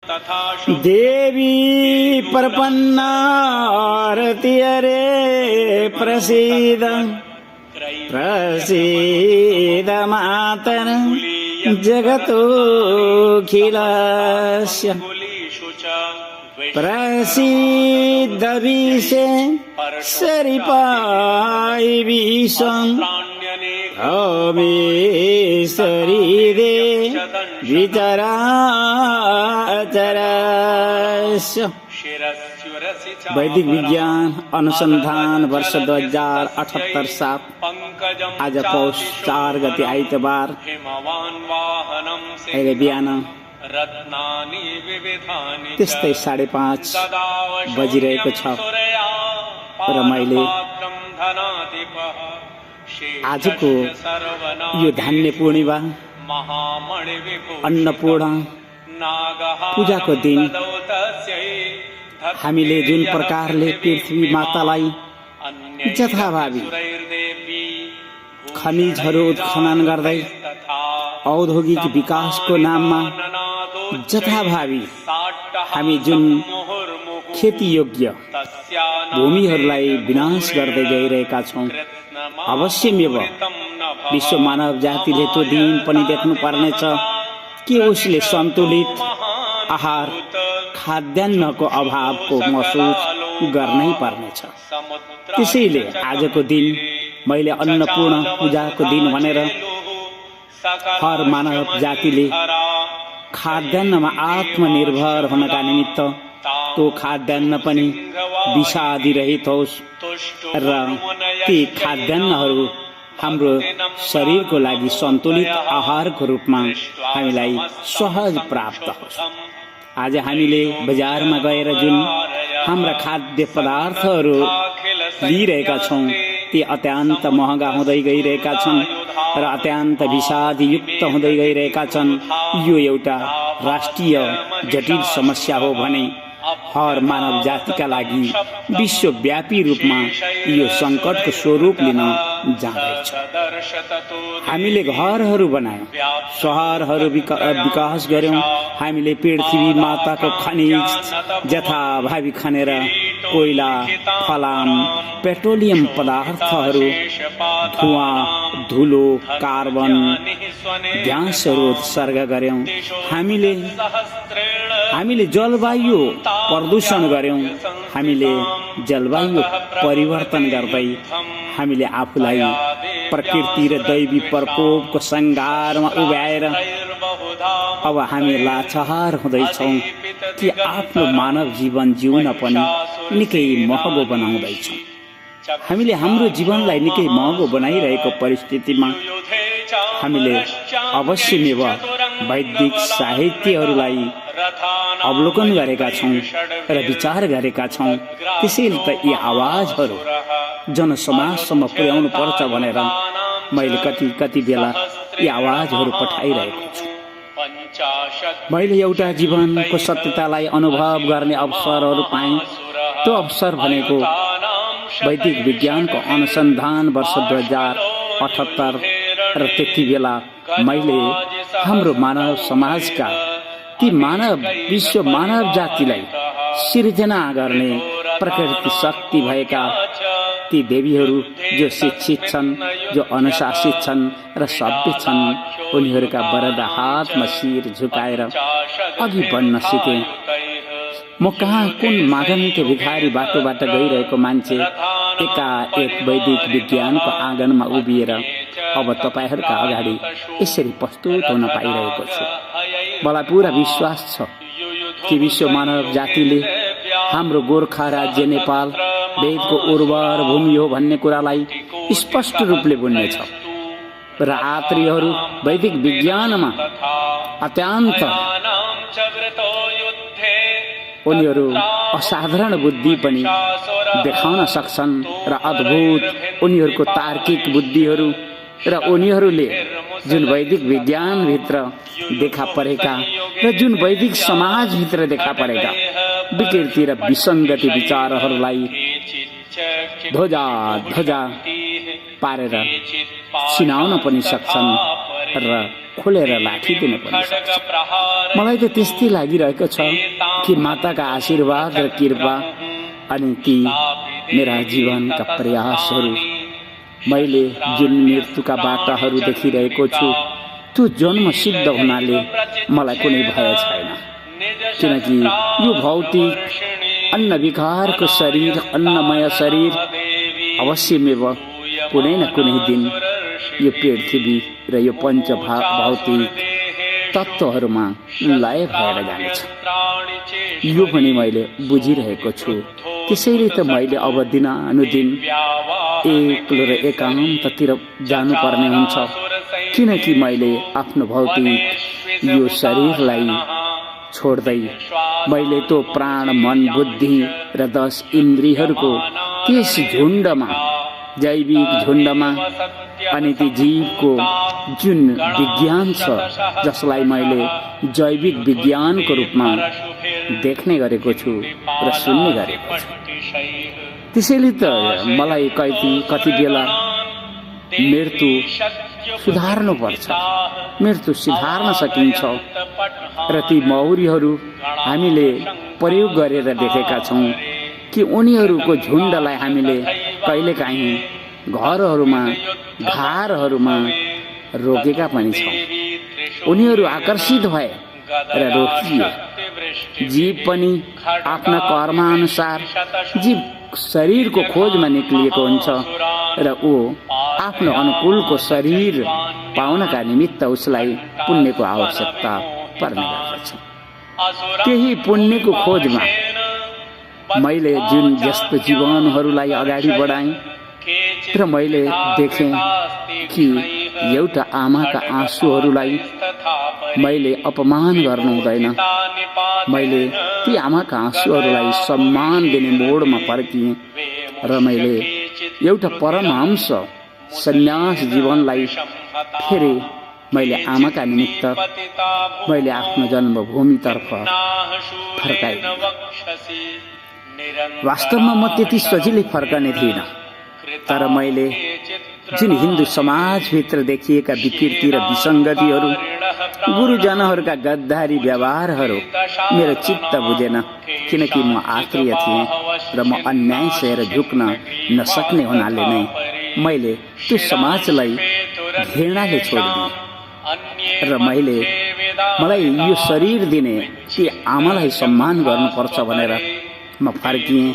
देवी प्रपन्नारति हरे प्रसीद प्रसीद मातर जगतोऽखिलस्य प्रसीद विषे सरिपाय विषं अमेश्वरी विचराचरस्य। वैदिक विज्ञान अनुसंधान वर्ष 2078-7 आज पौष 4 गते आइतबार अहिले बिहान त्यस्तै 5:30 बजिरहेको छ र मैले आजको यो धान्य पूर्णिमा अन्नपूर्ण पूजाको दिन हामीले जुन प्रकारले पृथ्वी मातालाई जथाभावी खनिजहरू उत्खनन गर्दै औद्योगिक विकासको नाममा जथाभावी हामी जुन खेती योग्य भूमिहरूलाई विनाश गर्दै गइरहेका छौं, अवश्यमेव विश्व मानव जातिले त्यो दिन पनि देख्नु पर्नेछ कि उसले सन्तुलित आहार खाद्यान्नको अभावको महसुस गर्नै पर्नेछ। त्यसैले आजको दिन मैले अन्नपूर्ण पूजाको दिन भनेर हर मानव जातिले खाद्यान्नमा आत्मनिर्भर हुनका निमित्त त्यो खाद्यान्न पनि विषादी रहित होस् र ती खाद्यान्नहरू हाम्रो शरीरको लागि सन्तुलित आहारको रूपमा हामीलाई सहज प्राप्त होस्। आज हामीले बजारमा गएर जुन हाम्रा खाद्य पदार्थहरू लिइरहेका छौं ती अत्यन्त महँगा हुँदै गइरहेका छन् र अत्यन्त विषादयुक्त हुँदै गइरहेका छन्। यो एउटा राष्ट्रिय जटिल समस्या हो भने हर मानव जातिका लागि विश्वव्यापी रूपमा यो संकटको स्वरूप लिन जाँदैछ। हामीले घरहरू बनायौं, शहरहरू विकास गर्यौं, हामीले पृथ्वी माताको खनिज जथाभावी खनेर कोइला, फलाम, पेट्रोलियम पदार्थहरू, धुवा, धुलो, कार्बन ग्यासहरू उत्सर्ग गर्यौं। हामीले जलवायु प्रदूषण गर्यौं। हामीले जलवायु परिवर्तन गर्दै हामीले आफूलाई प्रकृति र दैवी प्रकोपको संघारमा उभ्याएर अब हामी लाचार हुँदैछौं कि आफ्नो मानव जीवन जिउन पनि निकै महँगो बनाउँदैछौं। हामीले हाम्रो जीवनलाई निकै महँगो बनाइरहेको परिस्थितिमा हामीले अवश्यमेव वैदिक साहित्यहरूलाई अवलोकन गरेका छौं र विचार गरेका छौं। त्यसैले त यी आवाजहरू जनसमाजसम्म पुर्याउनु पर्छ भनेर मैले कति बेला यी आवाजहरू पठाइरहेको छु। मैले एउटा जीवनको सत्यतालाई अनुभव गर्ने अवसरहरू पाएँ। त्यो अवसर भनेको वैदिक विज्ञानको अनुसन्धान वर्ष 2078 र त्यति बेला मैले हाम्रो मानव समाजका ती विश्व मानव जातिलाई सिर्जना गर्ने प्रकृति शक्ति भएका ती देवीहरू जो शिक्षित छन्, जो अनुशासित छन् र सभ्य छन्, उनीहरूका वरद हातमा शिर झुकाएर अघि बढ्न सिके। म कहाँ कुन मागन्ते भिखारी बाटोबाट गइरहेको मान्छे एकाएक वैदिक विज्ञानको आँगनमा उभिएर अब तपाईहरूका अगाडि यसरी प्रस्तुत हुन पाइरहेको छु। मलाई पूरा विश्वास छ कि विश्व मानव जातिले हाम्रो गोर्खा राज्य नेपाल वेदको उर्वर भूमि हो भन्ने कुरालाई स्पष्ट रूपले बुझ्नेछ र आत्रीहरू वैदिक विज्ञानमा अत्यन्त उनीहरू असाधारण बुद्धि पनि देखाउन सक्छन् र अद्भुत उनीहरूको तार्किक बुद्धिहरू र उनीहरूले जुन वैदिक विज्ञान भित्र देखा परेका र जुन वैदिक समाज भित्र देखा परेका विकृति र विसङ्गति विचारहरूलाई ध्वजा पारेर चिनाउन पनि सक्छन् र खोलेर लाखिदिन पनि सक्छ। मलाई त त्यस्तै लागिरहेको छ कि माताका आशीर्वाद र कृपा अनि ती मेरा जीवनका प्रयासहरू, मैले जुन मृत्युका बाटाहरू देखिरहेको छु त्यो जन्म सिद्ध हुनाले मलाई कुनै भय छैन, किनकि यो भौतिक अन्न विकारको शरीर, अन्नमय शरीर अवश्यमेव कुनै न कुनै दिन यो पृथ्वी र यो भौतिक तत्त्वहरूमा लय भएर जानेछ। यो पनि मैले बुझिरहेको छु। त्यसैले त मैले अब दिनानुदिन एक्लो र एकान्ततिर जानुपर्ने हुन्छ, किनकि मैले आफ्नो भौतिक यो शरीरलाई छोड्दै मैले त्यो प्राण, मन, बुद्धि र 10 इन्द्रियहरूको त्यस झुण्डमा, जैविक झुण्डमा अनि ती जीवको जुन विज्ञान छ जसलाई मैले जैविक विज्ञानको रूपमा देख्ने गरेको छु र सुन्ने गरेको छु। त्यसैले त मलाई कति बेला मृत्यु सुधार्नुपर्छ, मृत्यु सुधार्न सकिन्छ र ती मौरीहरू हामीले प्रयोग गरेर देखेका छौँ कि उनीहरूको झुण्डलाई हामीले कहिलेकाहीँ घरहरूमा, घारहरूमा रोकेका पनि छौँ। उनीहरू आकर्षित भए र रोकिए। जीव पनि आफ्ना कर्मानुसार जीव शरीरको खोजमा निक्लिएको हुन्छ र ऊ आफ्नो अनुकूलको शरीर पाउनका निमित्त उसलाई पुण्यको आवश्यकता पर्ने गर्दछ। त्यही पुण्यको खोजमा मैले जुन जस्तो जीवनहरूलाई अगाडि बढाएँ र मैले देखेँ कि एउटा आमाका आँसुहरूलाई मैले अपमान गर्नु हुँदैन। मैले ती आमाका आँसुहरूलाई सम्मान दिने मोडमा फर्किएँ र मैले एउटा परमहंस सन्यास जीवनलाई फेरि मैले आमाका निमित्त मैले आफ्नो जन्मभूमितर्फ फर्काएँ। वास्तवमा म त्यति सजिलै फर्कने थिइनँ, तर मैले जुन हिन्दू समाजभित्र देखिएका विकृति र विसङ्गतिहरू, गुरुजनहरूका गद्दारी व्यवहारहरू मेरो चित्त बुझेन, किनकि म आत्रीय थिएँ र म अन्याय सहेर झुक्न नसक्ने हुनाले नै मैले त्यो समाजलाई घृणाले छोडिदिएँ र मलाई यो शरीर दिने ती आमालाई सम्मान गर्नुपर्छ भनेर म फर्किएँ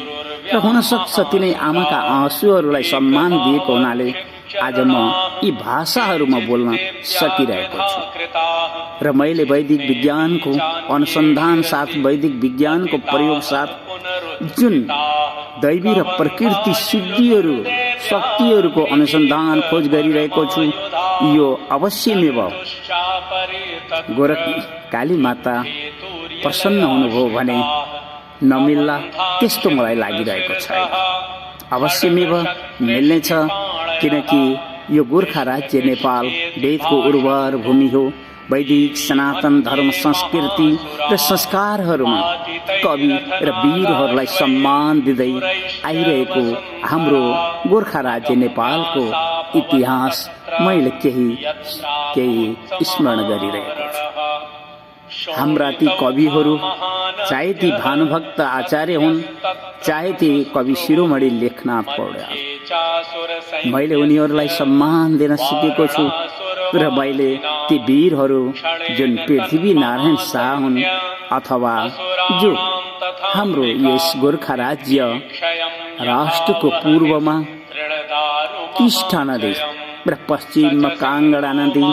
र हुनसक्छ तिनै आमाका आँसुहरूलाई सम्मान दिएको हुनाले आज म यी भाषाहरूमा बोल्न सकिरहेको छु र मैले वैदिक विज्ञानको अनुसन्धान साथ, वैदिक विज्ञानको प्रयोग साथ जुन दैवी र प्रकृति सिद्धिहरू, शक्तिहरूको अनुसन्धान खोज गरिरहेको छु, यो अवश्यमेव गोरख काली माता प्रसन्न हुनुभयो भने नमिल्ला त्यस्तो मलाई लागिरहेको छैन। अवश्यमेव मिल्नेछ, किनकि यो गोर्खा राज्य नेपाल वेदको उर्वर भूमि हो। वैदिक सनातन धर्म, संस्कृति र संस्कारहरूमा कवि र वीरहरूलाई सम्मान दिँदै आइरहेको हाम्रो गोर्खा राज्य नेपालको इतिहास मैले केही स्मरण गरिरहेको छु। हाम्रा ती कविहरू, चाहे ती भानुभक्त आचार्य हुन्, चाहे ती कवि शिरोमणि लेखनाथ पौड्याल, मैले उनीहरूलाई सम्मान दिन सिकेको छु र मैले ती वीरहरू जुन पृथ्वी नारायण शाह हुन् अथवा जो हाम्रो यस गोर्खा राज्य राष्ट्रको पूर्वमा टिस्टा नदी र पश्चिममा काङ्गडा नदी,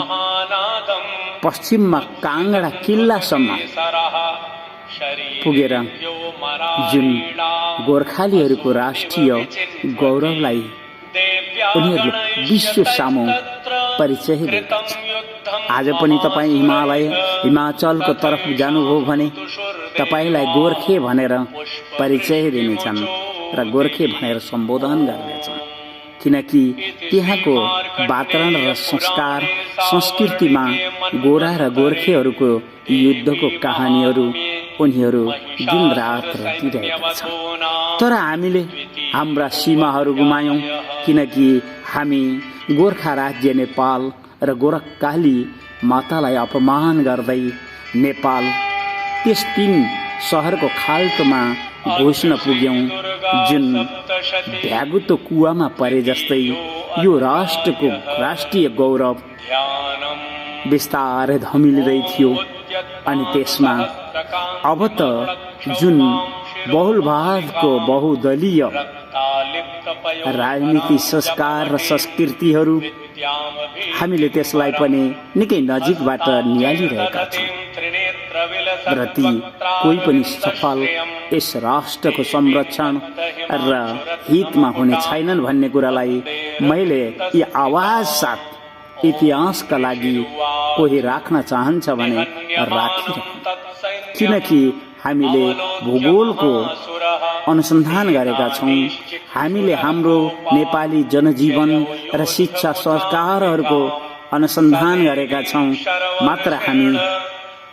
पश्चिममा काङ्गडा किल्लासम्म पुगेर जुन गोर्खालीहरूको राष्ट्रिय गौरवलाई उनीहरूले विश्व सामु परिचय दिएका छन्। आज पनि तपाईँ हिमाचलको तर्फ जानुभयो भने तपाईँलाई गोर्खे भनेर परिचय दिनेछन् र गोर्खे भनेर सम्बोधन गर्नेछन्, किनकि त्यहाँको वातावरण र संस्कार, संस्कृतिमा गोरा र गोर्खेहरूको युद्धको कहानीहरू उनीहरू दिनरात रटिरहेका छन्। तर हामीले हाम्रा सीमाहरू गुमायौँ, किनकि हामी गोर्खा राज्य नेपाल र गोरखकाली मातालाई अपमान गर्दै नेपाल त्यस 3 शहरको खाल्टोमा घोष्न पुग्यौं, जुन भ्यागुतो कुवामा परे जस्तै यो राष्ट्रको राष्ट्रिय गौरव बिस्तारै धमिलिँदै थियो। अनि त्यसमा अब त जुन बहुलवादको बहुदलीय राजनीति संस्कार र संस्कृतिहरू हामीले त्यसलाई पनि निकै नजिकबाट नियालिरहेका छौँ र ती कोही पनि सफल यस राष्ट्रको संरक्षण र हितमा हुने छैनन् भन्ने कुरालाई मैले यी आवाज साथ इतिहासका लागि कोही राख्न चाहन्छ भने राखिरहँ, किनकि हामीले भूगोलको अनुसन्धान गरेका छौँ। हामीले हाम्रो नेपाली जनजीवन र शिक्षा संस्कारहरूको अनुसन्धान गरेका छौँ। मात्र हामी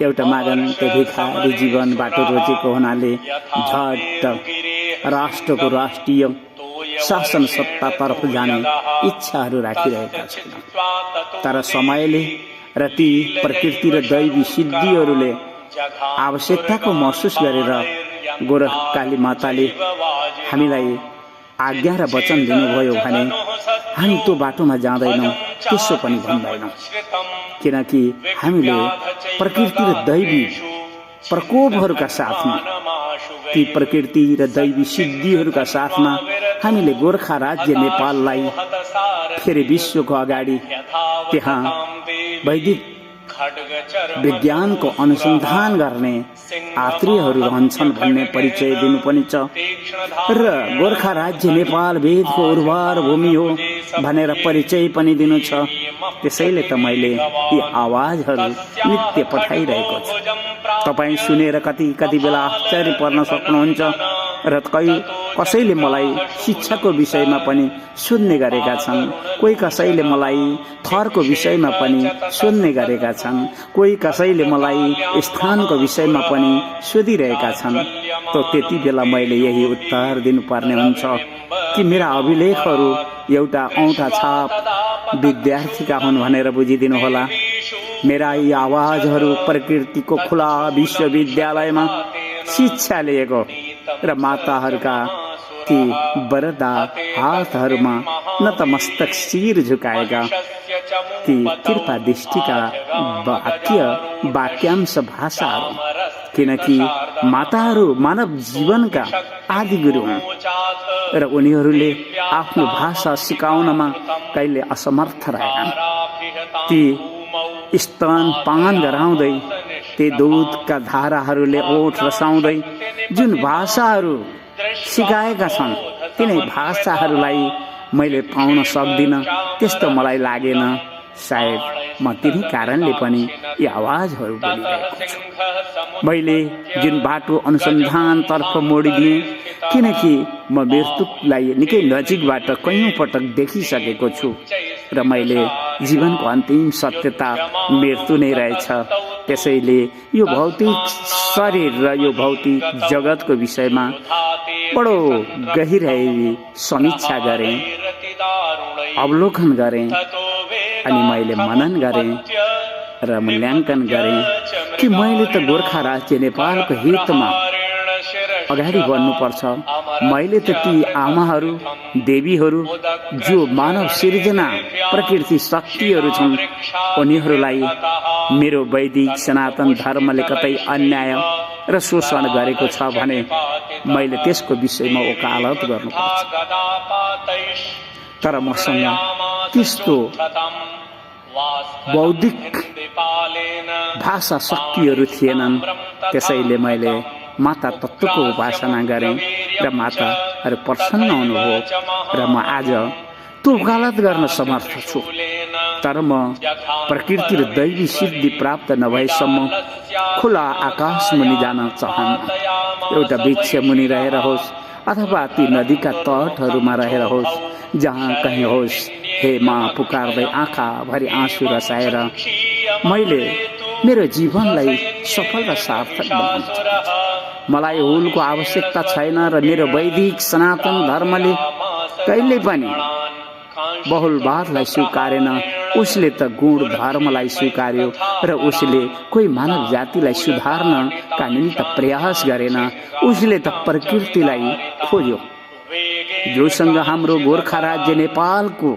एउटा मागन त्यो भिखारी जीवन बाटो रोजेको हुनाले झट्ट राष्ट्रको राष्ट्रिय शासन सत्तातर्फ जाने इच्छाहरू राखिरहेका छौँ। तर समयले र ती प्रकृति र दैवी सिद्धिहरूले आवश्यकताको महसुस गरेर गोरखकाली माताले हामीलाई आज्ञा र वचन दिनुभयो भने हामी त्यो बाटोमा जाँदैनौँ, त्यसो पनि भन्दैनौँ, किनकि हामीले प्रकृति र दैवी प्रकोपहरूका साथमा, ती प्रकृति र दैवी सिद्धिहरूका साथमा हामीले गोर्खा राज्य नेपाललाई फेरि विश्वको अगाडि त्यहाँ वैदिक विज्ञानको अनुसन्धान गर्ने आत्रीयहरू रहन्छन् भन्ने परिचय दिनुपर्ने छ र गोर्खा राज्य नेपाल वेदको उर्वर भूमि हो भनेर परिचय पनि दिनु छ। त्यसैले त मैले यी आवाजहरू नित्य पठाइरहेको छु। तपाईँ सुनेर कति बेला आश्चर्य पर्न सक्नुहुन्छ र कसैले मलाई शिक्षाको विषयमा पनि सोध्ने गरेका छन्, कोही कसैले मलाई थरको विषयमा पनि सोध्ने गरेका छन्, कोही कसैले मलाई स्थानको विषयमा पनि सोधिरहेका छन्। त त्यति बेला मैले यही उत्तर दिनुपर्ने हुन्छ कि मेरा अभिलेखहरू एउटा औँठा छाप विद्यार्थीका हुन् भनेर बुझिदिनु होला। मेरा यी आवाजहरू प्रकृतिको खुला विश्वविद्यालयमा शिक्षा लिएको र माताहरूका ती वरदा हातहरूमा नतमस्तक शिर झुकाएका ती कृपा दृष्टिका वाक्यांश भाषाहरू, किनकि माताहरू मानव जीवनका आदि गुरु हुन् र उनीहरूले आफ्नो भाषा सिकाउनमा कहिले असमर्थ रहेनन्। ती स्तन पान गराउँदै, ती दूधका धाराहरूले ओठ रसाउँदै जुन भाषाहरू सिकाएका छन्, तिनै भाषाहरूलाई मैले पाउन सक्दिनँ, त्यस्तो मलाई लागेन। सायद म तिनै कारणले पनि यी आवाजहरू बोलिरहेको छु। मैले जुन बाटो अनुसन्धानतर्फ मोडिदिएँ, किनकि म मृत्युलाई निकै नजिकबाट कैयौँ पटक देखिसकेको छु र मैले जीवनको अन्तिम सत्यता मृत्यु नै रहेछ। त्यसैले यो भौतिक शरीर र यो भौतिक जगतको विषयमा बडो गहिराई समीक्षा गरेँ, अवलोकन गरेँ अनि मैले मनन गरेँ र मूल्याङ्कन गरेँ कि मैले त गोर्खा राज्य नेपालको हितमा अगाडि बढ्नुपर्छ। मैले त ती आमाहरू, देवीहरू जो मानव सिर्जना प्रकृति शक्तिहरू छन्, उनीहरूलाई मेरो वैदिक सनातन धर्मले कतै अन्याय र शोषण गरेको छ भने मैले त्यसको विषयमा वकालत गर्नुपर्छ। तर मसँग त्यस्तो बौद्धिक भाषा शक्तिहरू थिएनन्। त्यसैले मैले माता तत्त्वको उपासना गरेँ र माताहरू प्रसन्न अनुभव र म आज त्यो वकालत गर्न समर्थ छु। तर म प्रकृति र दैवी सिद्धि प्राप्त नभएसम्म खुला आकाश मुनि जान चाहन्न। एउटा वृक्ष मुनि रहेर होस् अथवा ती नदीका तटहरूमा रहेर होस्, जहाँ कहीँ होस्, हे माँ पुकारदै आँखा भरि आँसु रसाएर मैले मेरो जीवनलाई सफल र सार्थक बनाउन चाहन्छु। मलाई हुलको आवश्यकता छैन र मेरो वैदिक सनातन धर्मले कहिल्यै पनि बहुलवादलाई स्वीकारेन उसले त गुण धर्मलाई स्वीकार्यो र उसले कोही मानव जातिलाई सुधार्नका निमित्त प्रयास गरेन। उसले त प्रकृतिलाई खोज्यो। जोसँग हाम्रो गोर्खा राज्य नेपालको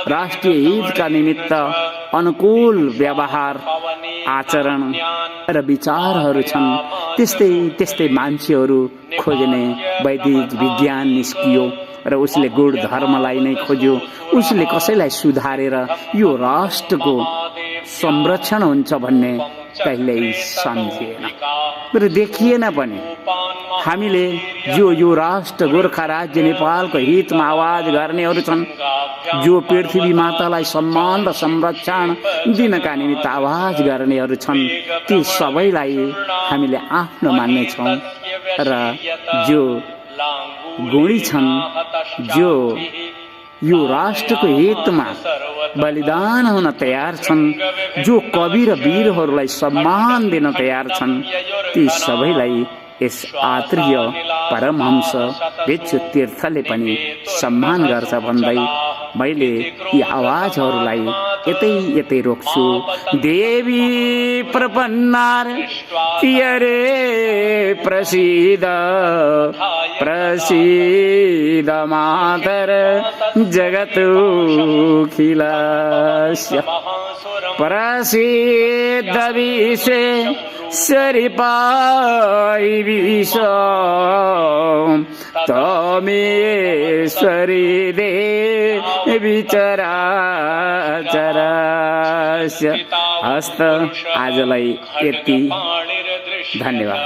राष्ट्रिय हितका निमित्त अनुकूल व्यवहार आचरण र विचारहरू छन्, त्यस्तै मान्छेहरू खोज्ने वैदिक विज्ञान निस्कियो र उसले गुण धर्मलाई नै खोज्यो। उसले कसैलाई सुधारेर यो राष्ट्रको संरक्षण हुन्छ भन्ने कहिल्यै सम्झिएन र देखिएन पनि। हामीले जो राष्ट्र गोर्खा राज्य नेपालको हितमा आवाज गर्नेहरू छन्, जो पृथ्वी मातालाई सम्मान र संरक्षण दिनका निमित्त आवाज गर्नेहरू छन्, ती सबैलाई हामीले आफ्नो मान्नेछौँ र जो गुणी छन्, जो यो राष्ट्रको हितमा बलिदान हुन तयार छन्, जो कवि र वीरहरूलाई सम्मान दिन तयार छन्, ती सबैलाई यस आत्रेय परमहंस भिक्षु तीर्थले पनि सम्मान गर्छ भन्दै मैले यी आवाजहरूलाई यतै रोक्छु। देवी प्रपन्नार पियरे प्रसीद प्रसीद मातर जगतुखिलस्य प्रसीद विषे सरिपाई विष तमेश्वरी देवी चराचरस्य। हस्त आजलाई यति, धन्यवाद।